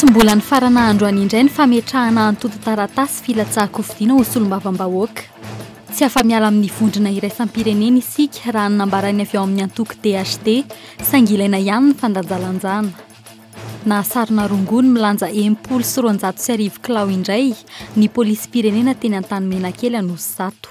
mbola ny farana andro any indray ny fametrahana antoto taratasy filatsahako fidiana ho solombavam-bahoaka. Tsy afa-miala amin'ny vondrona iraisam-pirenena isika raha ny nambarany avy ao amin'ny antoko DHT saingy ilaina ihany ny fandanjalanjana. Na sarona rongony milanja 490 kilao indray ny polisy-pirenena teny an-tanimena kely Anosy Sato.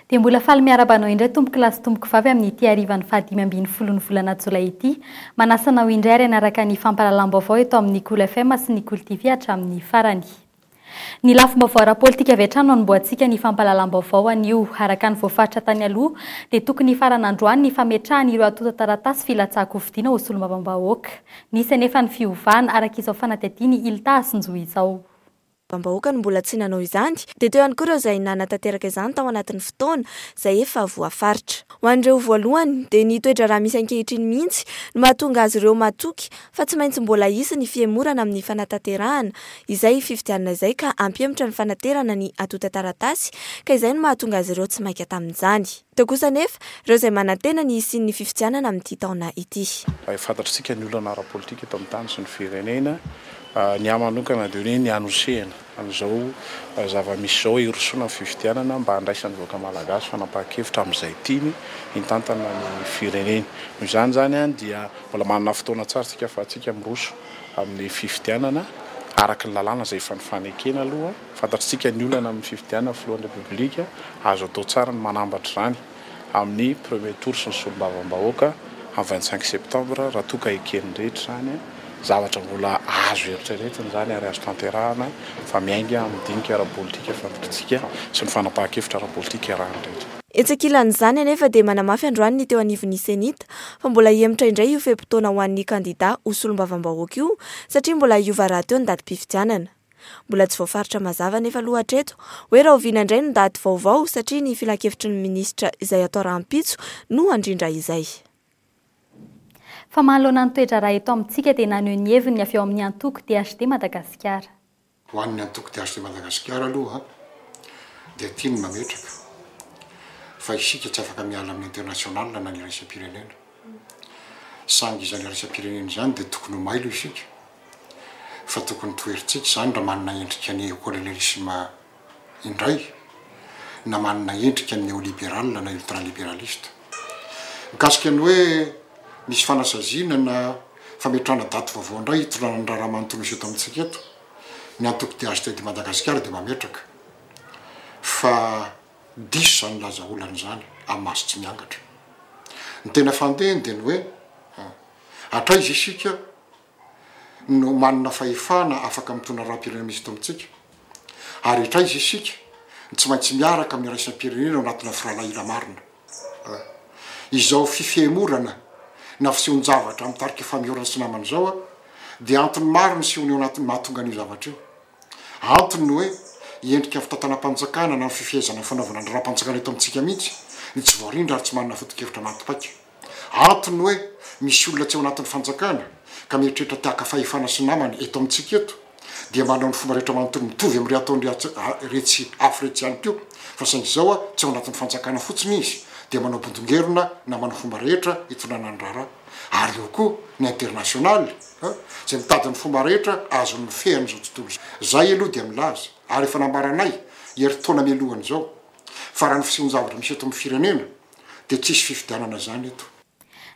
Dia mbola faly miarabanao indray tompoko lasy tompoko vavy amin'ny ity harivan'ny 5 ny volana Jolay ity. Manasanao indray ary anaraka ny fampahalalam-baovao eto amin'ny KOLO FM sy ny KOLO TV hatramin'ny farany. Ny lafim-baovao ara-politika avy hatrany no anomboantsika ny fampahalalam-baovao anio. Araka ny voafaritra tany aloha dia tokony farana androany ny fametrahana ireo atota taratasy filatsahako fidiana ho solombavam-bahoaka. Nisy anefa ny fiovana araka izao fanatetiany Ilta Asinjo izao. Vahoaka no mbola tsy nanao izany dia teo ihany koa ireo izay nanatanteraka izany tao anatin'ny fotoana izay efa voafaritra. Ho an'ireo voalohany dia ny toetra raha misy ankehitriny mihitsy no mahatonga azy ireo matoky fa tsy maintsy mbola hisy ny fiemorana amin'ny fanatanterahana izay fifidianana izay ka ampiemitra ny fanaterana ny atota taratasy ka izay no mahatonga azy ireo tsy maika tamin'izany. Teo kosa nefa ireo izay manantena ny isian'ny fifidianana amin'ity taona ity. Fantatritsika ny olona ara-politika eto amin'ny tany sy ny firenena ny amanokana dia hoe ny anosehana amin'izao zava-misy zao irosoana fifidianana mba handraisan'ny vahoaka malagasy fanapahan-kevitra amin'izay tiany hitantana ny firenena. Noho izany zany dia mbola manana fotoana tsara tsika fa tsika miroso amin'ny fifidianana araka ny lalàna izay efa nifanekena aloha. Fantatritsika ny olana amin'ny fifidianana filohan'ny repoblika azo atao tsara ny manambatra izany amin'ny premier tour sy ny solombavam-bahoaka amin'ny 25 septembre raha toa ka ekeny rehetra izany zavatra mbola azo eritreretina zany ary azo tanterahana fa miainga amin'dinika ara-politika fantatritsika sy ny fanapahan-kevitra ara-politika rahany rehetra. Etsakilan'izany anefa dia manamafy androany ny teo anivon'ny senita fa mbola hiemitra indray io feim-potoana ho an'ny kandida ho solombavam-bahoaka io satria mbola hiova raha teo ny datim-pifidianana. Mbola tsy voafaritra mazava nefa aloha hatreto hoe raha oviana indray ny daty vaovao satria ny filan-kevitry ny minisitra izay atao rahampitso no handrindra izay. Fa manoloana ny toetra raha eto amintsika dia naneho ny heviny avy ao amin'ny antoko DHT Madagasikara. Ho an'ny antoko DHT Madagasikara aloha dia tiany mametraka fa isika tsy afaka miala amin'ny international na ny iraisam-pirenena. Sangy izany iraisam-pirenena izany dia tokony ho mailo isika fa tokony toeritsika izany raha manana endrika ny écologisme indray na manana endrika ny néolibéral na ultralibéraliste. Mikasika ny hoe misy fanasaziana na fametrahana daty vaovao indray hitondrana raha manontolo eto amintsika eto ny antoko DHT Madagasikara dia mametraka fa diso zany laza olana zany amin'ny maso tsy miangatra. Ny tena fandehany dia ny hoe hatraiza isika no manana fahefana afaka mitondra raha-pirenena misy eto amintsika ary hatraiza isika tsy maintsy miaraka amin'ny iraisam-pirenena ao anatina firalahila marina. Izao fifehemorana na fisehoan-javatra amin'ny tarika famiorana sy namana izao dia antony maro ny sehony ao anatin'ny mahatonga an'io zavatra io. Antony hoe hiendrika fitantanam-panjakana na ny fifehezana fanaovana ny raha-panjakana eto amintsika mihitsy ny tsy voarindra ary tsy manana foto-kevitra anatipaika. Antony hoe misy olona tsy ao anatin'ny fanjakana ka mieritreritra tahaka fahefana sy namany eto amintsika eto dia manao ny fomba rehetra manontolo mitovy amin'ny ataony retsy hafa retsy ihany koa fa saingy izao tsy ao anatin'ny fanjakana fotsiny izy dia manao bodongerona na manao fomba rehetra hitondrana ny raharaha. Ary eo koa ny international izay mitady ny fomba rehetra azo ny fehany izao tontolo izay aloha dia milaza ary efa nambaranay heritaona mialohany izao fa raha ny fisehoan-javatra misy eto amin'ny firenena dia tsisy fifidianana zany eto.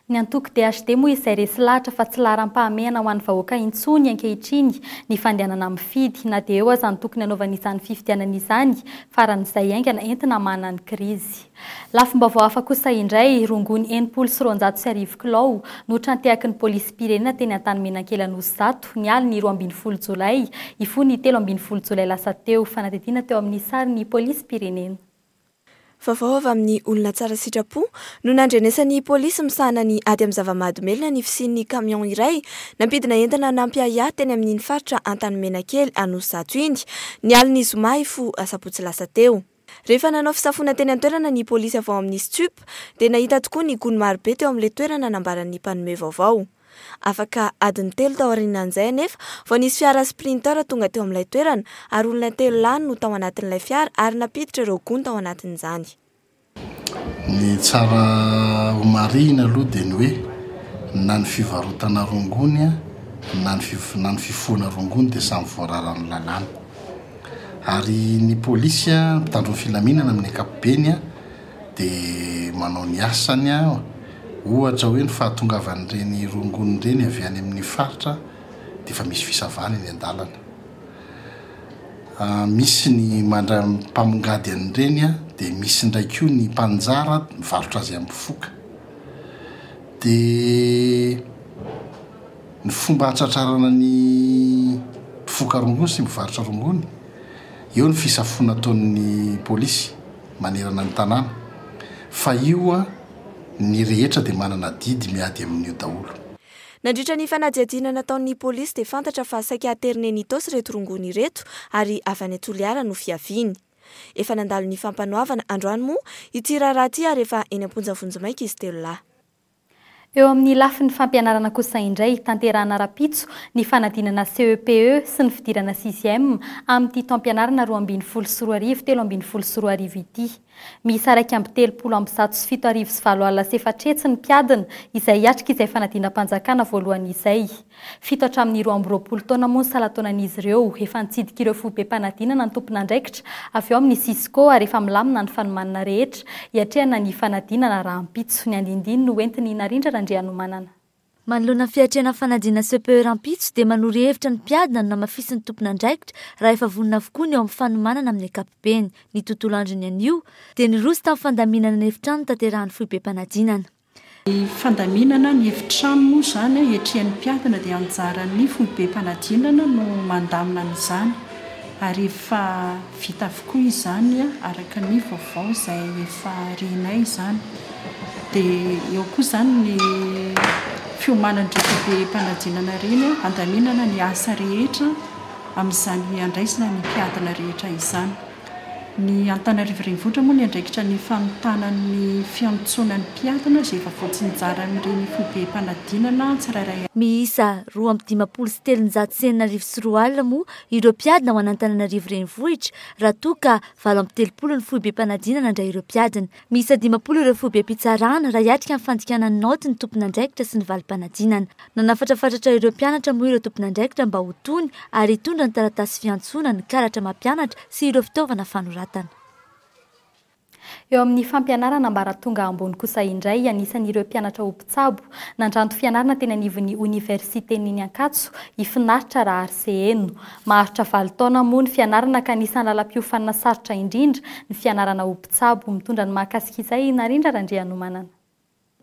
Ny antoko DHT moa izay resy lahatra fa tsy laharam-pahamehana ho an'ny vahoaka intsony ankehitriny ny fandehanana mifidy na dia eo aza ny tokony hanaovana izany fifidianana izany faran'izay aingana entina manana ny krizy. Lafim-baovao hafa kosa indray rongony 490 kilao no trantehaky ny polisy-pirenena teny an-tanimena kely Anosy Sato nialy ny 12 Jolay ifony 13 Jolay lasa teo fanatetiana teo amin'ny sary ny polisy-pirenena. Vaovao avy amin'ny olona tsara sitrapo no nandrenesan'ny polisy misahana ny ady amin'ny zava-mahadomelina ny fisian'ny camion iray nampidina entana nampiahiahy teny amin'ny faritra an-tanimena kely Anosy Sato iny nialy ny zoma fo asabotsy lasa teo. Rehefa nanao fisafona teny an-toerana ny polisy avao amin'ny stup dia nahita tokoa ny gony marobe teo amin'ilay toerana nambaran'ny mpanome vaovao. Afaka adiny 3 tao aorianan'izay nefa vao nisy fiara sprinter tonga teo amin'ilay toerana ary olona 3 lany no tao anatin'ilay fiara ary napiditra ireo gony tao anatin'izany. Ny tsara marina aloha dia ny hoe na ny fivarotana rongony na ny fifoana rongony dia samy voararan'ny lalàna. Ary ny polisy mpitandro ny filaminana amin'ny ankapobeny dia manao ny asany ohatra hoe ny fahatongavan'ireny rongony ireny avy any amin'ny faritra dia efa misy fisavana eny an-dalana. Misy ny mpamongady an'ireny dia misy ndraiky io ny mpanjara mivarotra azy amin'ny foka. Dia ny fomba hatratrarana ny mpifoka rongony sy mivarotra rongony, eo ny fisafoana ataon'ny polisy manerana ny tanàna, fa io ny rehetra dia manana didy miady amin'io daholo. Nandritra ny fanadihadiana nataon'ny polisy dia fantatra fa saika aterina ny tosy reto rongony reto ary avy any Toliara no fiaviany. Efa nandalo ny fampanoavana androany moa ity raharaha ity ary efa eny am-ponjavonjomaika izy 3 lahy. Eo amin'ny lafin'ny fampianarana kosa indray tanterahana rapitso ny fanadinana CEPE sy ny fidirana 6e amin'ity taom-pianarana 2024 2024 ity. Misy 3:37 ny mpiadina izay hiatrika izay fanadinam-panjakana voalohany izay. 7 amin'ny 20 taona moa ny salataonan'izy ireo efa nitsidika ireo foibe mpanadinana ny tompon'andraikitra avy eo amin'ny Cisco ary efa milamina ny fanomanana rehetra hiatrehana ny fanadinana rahampitso. Ny andindiny no entiny narindra randrianomanana. Manoloana fiatrehana fanadina CPE rampitso dia manoro hevitra ny mpiadina no namafisy ny tompon'andraikitra raha efa vonona avokoa ny eo amin'ny fanomanana amin'ny ankapobeny. Ny tontolo androny anio dia niroso tamin'ny fandaminana ny efitrano tanterahan'ny foibe mpanadinana. Ny fandaminana ny efitrano moa izany hiatrehan'ny mpiadina dia anjaran'ny foibe mpanadinana no mandamina an'izany ary efa vita avokoa izany araka ny vaovao izay efa renay izany. Dia eo koa izany ny fiomanan'ireo foibe mpanadinana reny andaminana ny asa rehetra amin'izany andraisana ny mpiadina rehetra izany. Ny Antananarivo renivohitra moa ny andraikitra ny fanotanan'ny fiantsonan'ny mpiadina izay efa voatsinjara amin'ireny foibe mpanadinana tsirairay. Miisa 2,304 moa ireo mpiadina ho an'Antananarivo renivohitra raha toa ka 730 ny foibe mpanadinana ndray ireo mpiadina. Miisa 50 ireo foibe mpitsarana raha hiatrika amin'ny fandikana ny naoty ny tompon'andraikitra sy ny valim-panadinana. Nanafatrafatratra ireo mpianatra moa ireo tompon'andraikitra mba ho tony ary hitondra ny taratasy fiantsona ny karatra mampianatra sy ireo fitaovana fanoratana. Eo amin'ny fampianarana mba rahatonga ambony kosa indray anisan'ireo mpianatra ho mpitsabo nandranto fianarana teny anivon'ny Universitén'ny Ankatso ifinaritra raha arseheno. Maharitra 7 taona moa ny fianarana ka anisan'ny lalam-piofanana sarotra indrindra ny fianarana ho mpitsabo mitondra ny mahakasika izay narindra randrianomanana.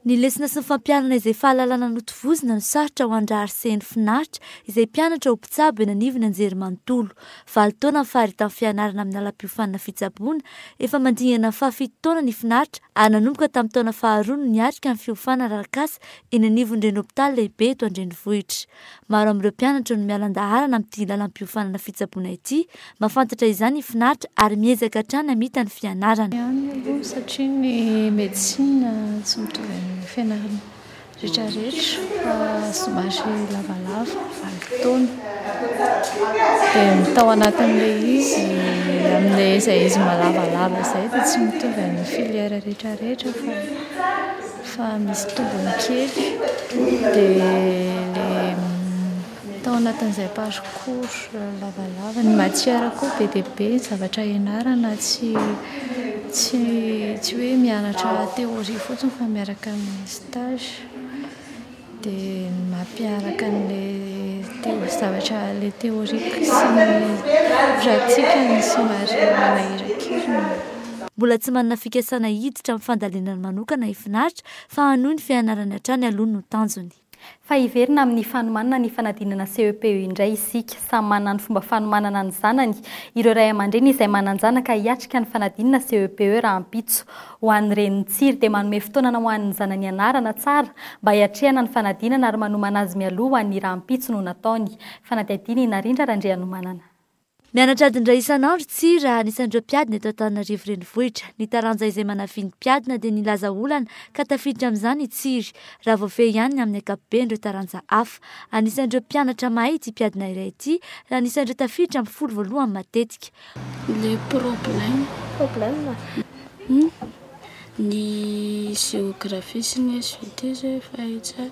Ny lesona sy ny fampianana izay fahalalana notovozina no sarotra ho andra arseheny finaritra izay mpianatra ho mpitsabo eny anivony anjery manontolo. 7 taona ny faharitan'ny fianarana amin'ny lalam-piofanana fitsaboana, efa mandingana 7 taona ny finaritra ary nanomboka tamin'ny taona faharoa no niatrika ny fiofanana rarakasa eny anivon'ireny hopitaly lehibe eto andrenivohitra. Maro amin'ireo mpianatra no mialan-daharana amin'ity lalam-piofanana fitsaboana ity, mahafantatra izany ny finaritra ary miezaka hatrany hamita ny fianarana. Satria ny medicina tsy mitovy amin'ny fianarana rehetrarehetra fa somary lavalava 7 taona dia mitao anatin'ilay izy amin'ilay izay izy malavalava izay dia tsy mitovy amin'ny filière rehetrarehetra fa misy tombony kely dia ilay tao anatin'izay parcours lavalava ny matière koa be dia be zavatra ianarana tsy hoe mianatra théorie fotsiny fa miaraka amin'ny stage dia mampiaraka an'ilay zavatra ilay théorique sy ny pratique ny somary manahirankirina. Mbola tsy manana fikasana hiditra amin'ny fandalinana manokana ifinaritra fa hanohy ny fianarana hatrany aloha no tanjony. Fa iverina amin'ny fanomanana ny fanadinana CEPE indray isika samy manana ny fomba fanomanana ny zanany. Ireo ray aman-dreny izay mananjanaka hiatrika ny fanadinana CEPE rahampitso ho an'ireny tsiry dia manome fotoana ho an'ny zanany anarana tsara mba hiatrehana ny fanadinana ary manomana azy mialoha ho an'ny rahampitso no nataony. Fanadihadiana narindra randrianomanana. Mianatra adindray isan'andro tsy raha anisan'ireo mpiadina eto Antananarivo renivohitra. Ny taranja izay manafiny mpiadina dia nilaza olana ka tafiditra amin'izany itsiry raha voafehy ihany amin'ny ankapobeny ireo taranja hafa. Anisan'ireo mpianatra mahay ity mpiadina iray ity raha anisan'ireo tafiditra amin'ny folo voalohany matetika. Le problème ny géographie sy ny SVT zay efa hitsy.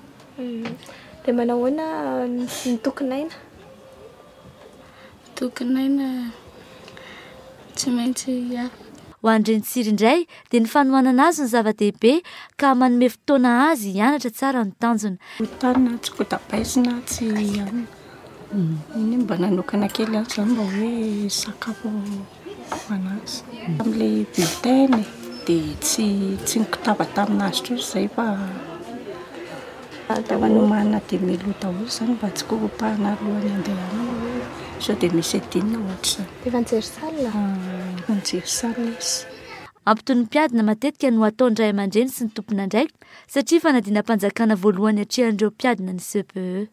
Dia manahoana ny tokonaina? Tokonaina tsy maintsy Ho an'ireny tsiry indray dia ny fanohanana azy ny zava-dehibe ka manome fotoana azy hianatra tsara ny tanjona. Tana tsy kotapaisina tsy ihany. Iny mba nanokana kely azy zany mba hoe sakafo anazy. Amin'ilay bulletin dia tsy nikotaba taminazy tro izay fa manomana dia milo daholo zany mba tsy kopahana alohany andehanana sao dia misy adinina ohatr'izany. Efa nijery salina? Efa nijery salina izy. Ampitony mpiadina matetika no ataony ray aman-dreny sy ny tompona ndraiky satria fanadina-panjakana voalohany atrehan'ireo mpiadina ny CPE.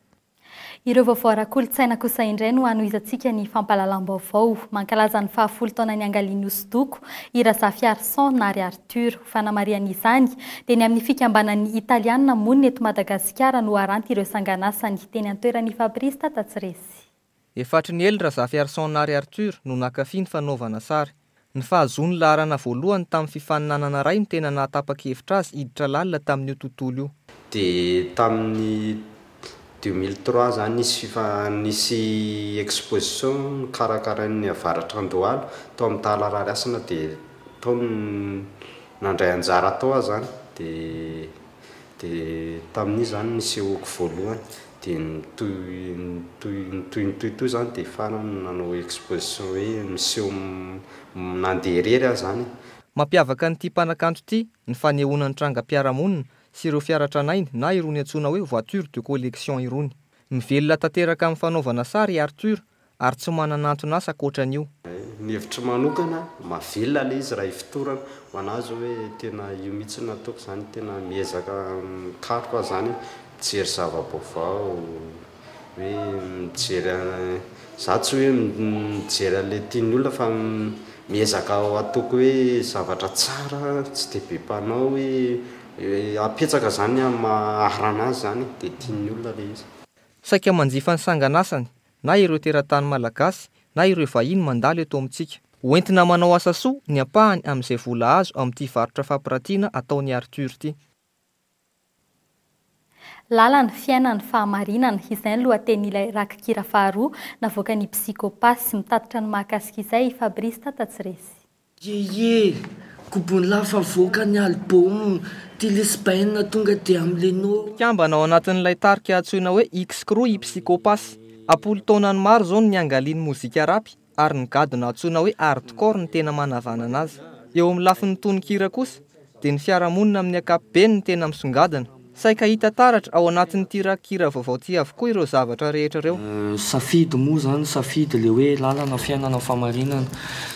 Ireo vaovao ara-kolontsaina kosa indray no anoizantsika ny fampahalalam-baovao. Mankalaza ny 10 taona niangaliany Hosodoko, Irasafiary Sont nary Arthur. Fanamarian'izany dia ny amin'ny fikambanan'ny Italiana monina eto Madagasikara no haranty ireo sanganasany teny an-toeran'ny Fabrista Tatsiresy. Efatry ny ely Irasafiary Sont nary Arthur no nakafy ny fanaovana sary. Ny fahazony laharana voalohany tamin'ny fifaninanana ray no tena nahatapa-kevitra azy hiditra lalina tamin'io tontolo io. Dia tamin'ny 2003 zany nisy exposition karakarain'ny avaratra Andohalo tao amin'ny Talararasina dia tao nandray anjara tao zany dia tamin'io zany nisehoko voalohany dia toy zany dia farany nanao exposition hoe miseho nandeha irery zany. Mampiavaka n'ity mpanakanto ity ny fanehoana ny trangam-piarahamonina sy ireo fiaratranainy na irony antsoina hoe voiture de collection irony. Mivelona tanteraka amin'ny fanaovana sary Arthur ary tsy manana antony asa ankoatran'io. Ny hevitry manokana mavelona ilay izy raha ifitorana ho anazy hoe tena io mihitsy nataoko zany tena miezaka mikaroka zany mijery zava-baovao hoe mijery za tsy hoe mijery an'ilay tian'ny olona fa miezaka ataoko hoe zavatra tsara tsy dia be mpanao hoe apetsaka zany maharana azy zany dia tian'ny olona ilay izy. Saika manjifa ny sanganasany na ireo teratany malagasy na ireo vahiny mandalo eto amintsika. Hoentina manao asa soa ny ampahany amin'izay vola azo amin'ity varotra fampiratiana ataony Arthur ity. Lalana fiainana fahamarinana izay ny lohatenin'ilay rakikira faharoa navoaka ny psikopasy mitatitra ny mahakasika izay Fabrista Tatsiresy. Kobony lafa voaka ny album Tilesbaina tonga dia amlenao. Kambana ao anatin'ilay tarika antsoina hoe X-Crew i psikopasy. Apolo taonany maro zao ny angaliany mozika rapy ary ny gadona antsoina hoe hardcore ny tena manavanana azy. Eo amin'ny lafin'ny tononkira kosa dia ny fiarahamonina amin'ny ankapobeny ny tena misongadina. Saika hita taratra ao anatin'ny tirakira vaovao ty avokoa ireo zavatra rehetra ireo. Safidy moa zany safidy le hoe lalana fiainana famarinana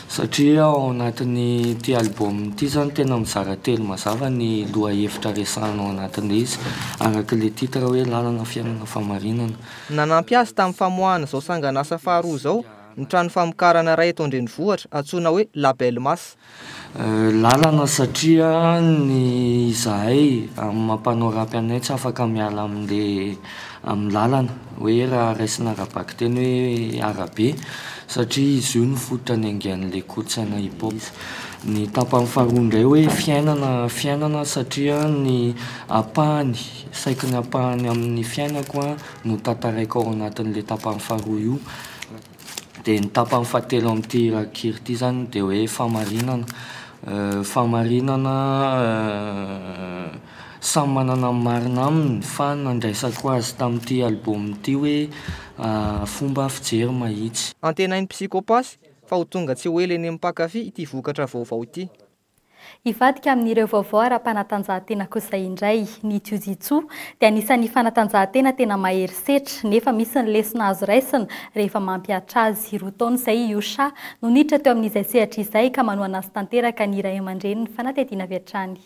satria ao anatin'ny ty album ty zany tena mizara telo mazava ny loha hevitra resahana ao anatin'ilay izy araka le titra hoe lalana fiainana famarinana. Nanampy azy tamin'ny famoahana zao sanganasa faharoa zao ny trano famokarana ray eto an-drenivohitra antsoina hoe Label Mas. Lalana satria ny izahay amin'ny mampanao rapy anay tsy afaka miala amin'ny lalana hoe raha raisina arabaky teny hoe arabe satria izy io ny fototra ny angian'ilay kolotsaina hip-hop. Ny tapany faharoa indray hoe fiainana satria ny ampahany saika ny ampahany amin'ny fiainako no tantaraiko ao anatin'ilay tapany faharoa io. Dia ny tapany fahatelo amin'ity rakikira ity zany dia hoe famarinana. Famarinana samy manana marina aminy fa nandraisako azy tamin'ity album ity hoe fomba fijery mahitsy. Antenainy psikopasy fa ho tonga tsy ho ela eny mpakafy ity vokatra vaovao ity. Hivadika amin'ireo vaovao ara-panatanjahantena kosa indray ny jiu-jitsu dia anisan'ny fanatanjahantena tena maherisetra nefa misy ny lesona azo raisina rehefa mampiatra azy. Roa taona izay Yosha no niditra teo amin'izay sehatra izay ka manohana azy tanteraka ny iray aman-dreny ny fanatediana avy hatrany.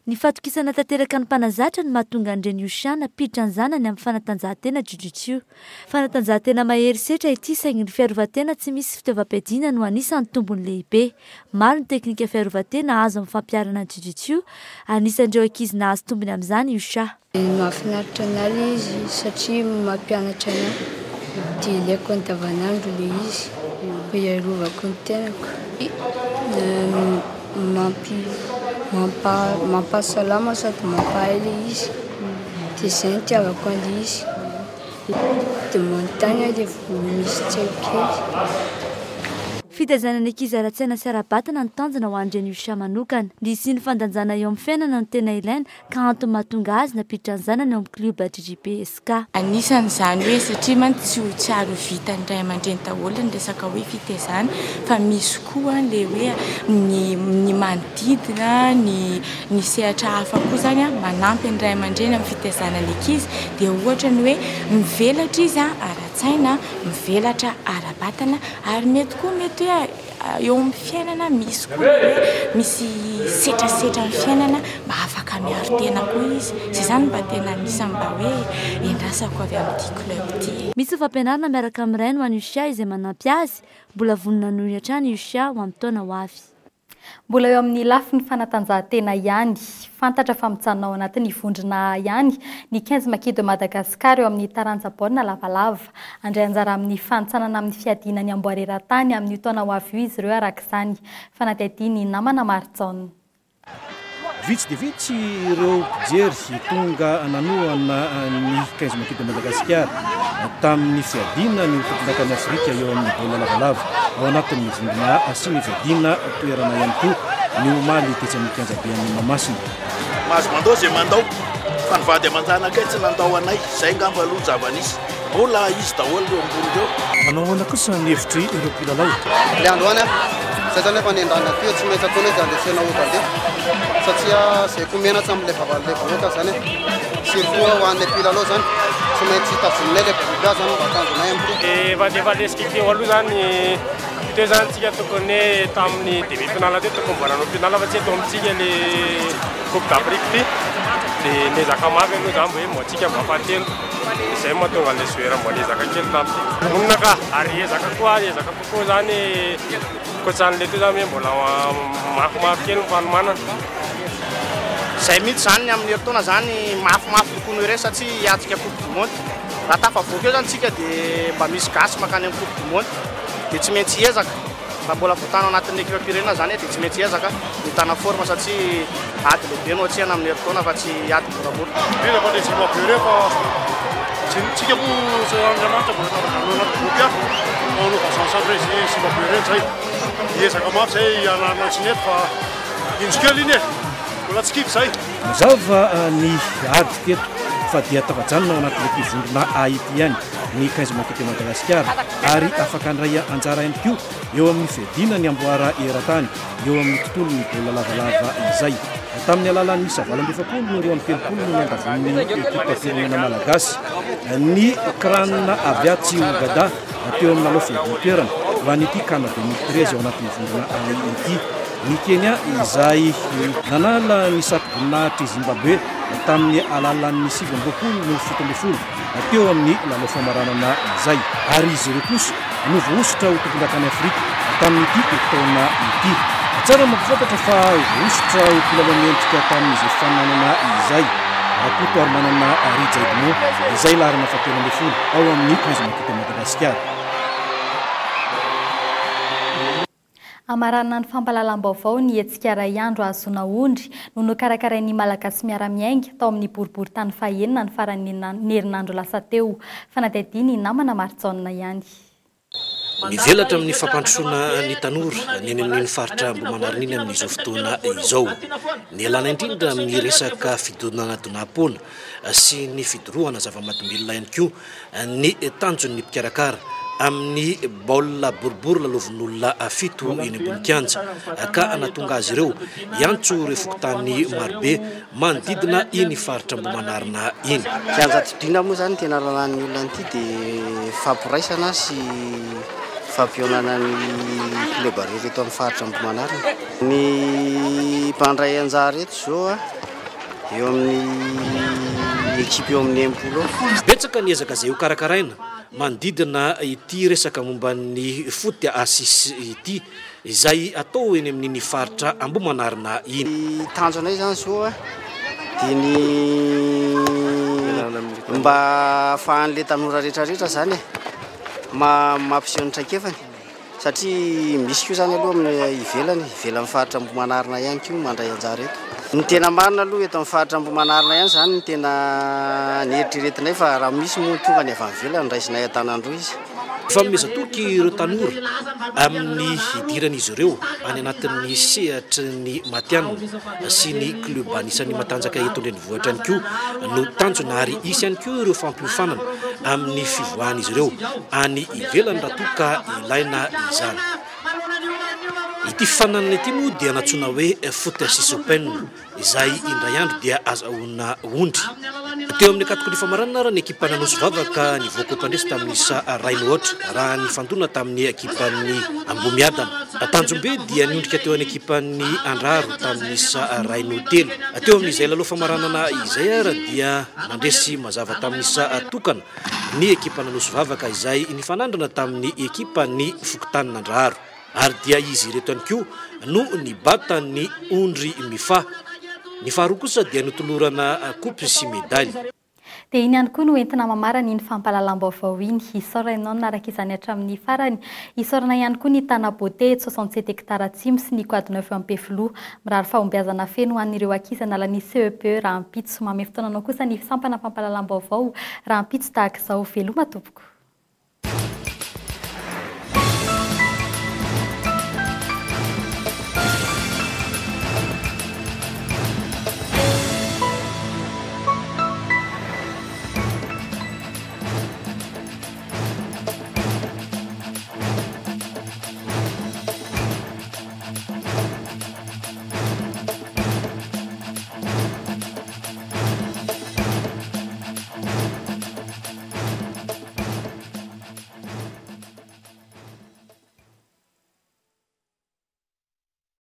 Ny fatokisana tanteraka ny mpanazatra ny mahatonga andreny Osiana piditra ny zanany amin'ny fanatanjahantena Jiu-Jitsu. Fanatanjahantena mahery setra ity saingy ny fiarovatena tsy misy fitaovam-piadiana no anisan'ny tombony lehibe. Maro ny teknika fiarovatena azo amin'ny fampiarana Jiu-Jitsu, anisan'ireo ankizy nahazo tombony amin'izany Osia. Mahafinaritra anazy izy satria mampianatra anahy dia ilaiko andavanandro le izy mba iarovako ny tenako. Mampasalama sady mampahay le izy dia izay ny tiavako an'le izy dia manontany le misy tselokely. Fitazanany ankizy ara-tsaina sy ara-batana ny tanjona ho andreny Osia manokana. Ny sy ny fandanjana eo amin'ny fiainana no tena ilaina ka antony mahatonga azy napiditra ny zanany eo amin'ny kluba JJPSK. Anisan'izany hoe satria man tsy aro vita ny ray aman-dreny daholo ny resaka hoe fitaizana fa misy koa le hoe ny manodidina ny sehatra hafa koa zany manampy ny ray aman-dreny amin'ny fitaizana ny ankizy dia ohatra ny hoe mivelatra izy ara-tsaina, mivelatra ara-batana ary mety koa mety eo amin'ny fiainana misy koa hoe misy setrasetra amin'ny fiainana mba afaka miaro tena koa izy. Izay zany mba tena anisany mba hoe endrasako avy amin'ity club ity. Misy fampianarana miaraka amin'ny ray no ho an'ny Osia izay manampy azy mbola vonona nohy hatrany Osia ho amin'ny taona ho avy. Mbola eo amin'ny lafiny fanatanjahantena ihany, fantatra fa mijanona ao anatin'ny vondrona ihany ny 15 makido Madagasikara eo amin'ny taranja baolina lavalava. Andray anjara amin'ny fantsanana amin'ny fiadiana ny amboareran-tany amin'ny taona ho avy izy ireo arak'izany. Fanatediny namana Martson. Vitsy dia vitsy ireo mpijery tonga nanoana ny 15 makido Madagasikara tamin'ny fiadiana ny Politique Afrika eo amin'ny baolina lavalava ao anatin'ny vondrona sy ny fiadiana toerana ihany koa ny omaly tetsy amin'ny Kianjabean'ny Mahamasina. Mahazo mandao zay mandao fa ny vady aman-janakay tsy nandao anay izay ngamba aloha zava-nisy mbola izy daholo eo ambony reo. Manao ahoana kosa ny hevitry ireo mpilalao? Le androany zay zany efa ny andrana teo tsy maintsy ataonay dia andesena otrande satria zay komenatsy amin'ilay vahoaka zany surtout ho an'ilay mpilalao zany tsy maintsy tazoninay ilay bibia zany mba tanjonay amin'ny efa defa lesika teo aloha zany teo zany tsika tokony tamin'ny début final teo tokony mbolanao final fa tsy eto amintsika le Coupe d'Afrique ty dia niezaka mafy aloha zany mbo hoe moatsika mba fahatelo izay mahatonga an'ilay joueur mbola ezaka kely tamty monina ka ary ezaka kokoa zany koatsan'ilay teo zany hoe mbola mafimafy kely ny fanomanana. Izay mihitsy zany amin'ny herintaona zany mafimafy kokoa noho ireny satria hiatrika Coupe du Monde. Raha tafavoaka eo zany tsika dia mba misy gasy makany amin'ny Coupe du Monde dia tsy maintsy hiezaka. Raha mbola voatanao anatin'ny équipe-pirenena zany dia tsy maintsy hiezaka mitana forme satria ady lehibe no atsihana amin'ny herintaona fa tsy ady moramora. Mila fa ilay zimba beuré fa tsika moa zay Andriamanitra mbola tavatanao anaty groupe ao va sansabre zay zimba beuré zay hiezaka mafy zay anarana tsy nety fa indrokely iny mbola tsy kivy zay. Mazava ny ady teto fa dia tavajanona ao anatin'ity vondrona ity ihany ny 15 makido Madagasikara ary afaka andray anjara ihany koa eo amin'ny fiadiana ny amboara eran-tany eo amin'ny tontolon'ny baolina lavalava izay. Tamin'ny alalan'ny 720 no eo amin'ny telopolo no niandavon'ny ekipa firenena malagasy ny kranina avy atsy Ouganda teo amin'ny aloha fiadian-toerana ho an'ity CAN 2013 ao anatin'ny vondrona ity. Ny Kenya izay nanala ny sato-boninahitry Zimbabwe tamin'ny alalan'ny 720 no 17 teo amin'ny lalao famaranana izay ary izy ireo kosa no voaositra ho tompon'akany Afrika tamin'ity taona ity. Tsara mampifantatra fa voaositra ho mpilalao miendrika tamin'izay fananana izay rakoto ary manana rijaidimo izay larana fatelo ambin'ny folo ao amin'ny 15 makido Madagasikara. Amarana ny fampalalam-baovao ny hetsika iray andro azona ondry no nokarakarain'ny malagasy miara-miainga tao amin'ny boribory-tany fahaenina ny farany herinandro lasa teo. Fanatediny namana Martson ihany. Mivelatra amin'ny fampandrosoana ny tanora ny amin'ny faritra Ambomanarininy amin'izao fotoana izao. Ny alana indrindra amin'ny resaka fidonana donam-poana sy ny fidorohana zava-mahadomelona ihany koa ny tanjon'ny mpikarakara amin'ny baolina boribory lalovin'olona fito eny ambony kianja ka natonga azy ireo iantso ireo fokotany marobe manodidina iny faritra Ambomanarina iny. Kianja Tidina moa zany tena rahan'ny olona an'ity dia fampiraisana sy fampionana ny kleba rehetra eto amin'ny faritra Ambomanarina. Ny ekipa andray anjara eto zao a eo amin'ny ekipa eo amin'ny empolo betsaka ny ezaka izay ho karakaraina manodidina ity resaka momba ny foty asisy ity izay atao eny amin'ny faritra Ambohimanarina iny. Tanjo anay zany zao a dia ny mba ahafahan'le tanora rehetrarehetra zany mampiseho ny traikefany satria misy koa zany aloha amin'ny ivelan'ny faritra Ambohimanarina ihany koa mandray anjara eto. Ny tena marina aloha eto amin'ny faritra Ambohimanarina ihany zany ny tena nieritreretinay fa raha misy moa tonga ny avy ivelany raisinay an-tanandroa izy. Fanomezatoky ireo tanora amin'ny idiran'izy ireo any anatin'ny sehatry ny matianina sy ny club anisan'ny matanjaka eto an-drenivohitra ihany koa no tanjona ary isy ihany koa ireo fampiofanana amin'ny fivoahan'izy ireo any ivelany raha toa ka ilaina izany. Ity fifananana ity moa dia natsoina hoe foot assise open izay indray andro dia azahoana ondry. Teo amin'ny katokony famaranana raha ny ekipa nanosy vavaka ny voako mpandresy tamin'ny isa rainy ohatra raha ny fandona tamin'ny ekipan'ny Ambomiadana. Tanjombe dia niondrika teo amin'ny ekipan'ny Andraro tamin'ny isa rainy telo. Teo amin'izay lalao famaranana izay ara dia nandresy mazava tamin'ny isa tokana ny ekipa nanosy vavaka izay nifanandrana tamin'ny ekipan'ny Fokotanina Andraro. Ary dia izy ireto ihany koa no nibata ny ondry mifa. Ny faharoa kosa dia notolorana kopy sy medaly. Dia iny ihany koa no entina mamarana iny fampahalalam-baovao iny isaoranao naraka izany hatramin'ny farany. Isaorana ihany koa ny tana-bote 67 hectares atsimo sy ny quad 9 Ampefilo mirary fahombiazana feno an'ireo ankizy analan'ny CEP raha ampitso. Mamy fotoananao kosa ny sampana fampahalalam-baovao raha ampitso tahaka izao veloma tompoko.